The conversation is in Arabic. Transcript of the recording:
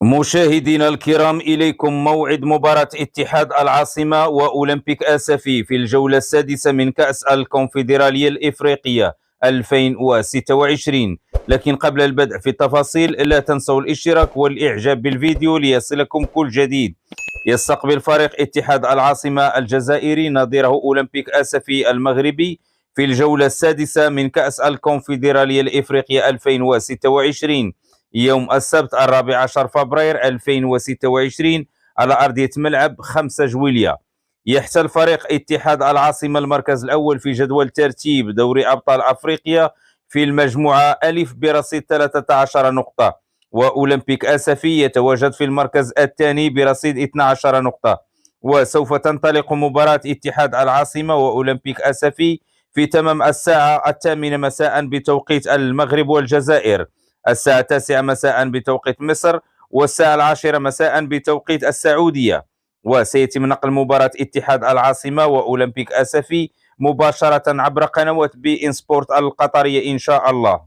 مشاهدينا الكرام، إليكم موعد مباراة اتحاد العاصمة وأولمبيك آسفي في الجولة السادسة من كأس الكونفدرالية الإفريقية 2026. لكن قبل البدء في التفاصيل لا تنسوا الاشتراك والإعجاب بالفيديو ليصلكم كل جديد. يستقبل فريق اتحاد العاصمة الجزائري نظيره أولمبيك آسفي المغربي في الجولة السادسة من كأس الكونفدرالية الإفريقية 2026 يوم السبت 14 فبراير 2026 على أرضية ملعب 5 جويلية. يحتل فريق اتحاد العاصمة المركز الأول في جدول ترتيب دوري أبطال أفريقيا في المجموعة ألف برصيد 13 نقطة، وأولمبيك آسفي يتواجد في المركز الثاني برصيد 12 نقطة. وسوف تنطلق مباراة اتحاد العاصمة وأولمبيك آسفي في تمام الساعة 8 مساء بتوقيت المغرب والجزائر، الساعة 9 مساء بتوقيت مصر، والساعة 10 مساء بتوقيت السعودية. وسيتم نقل مباراة اتحاد العاصمة وأولمبيك آسفي مباشرة عبر قنوات بي إن سبورت القطرية إن شاء الله.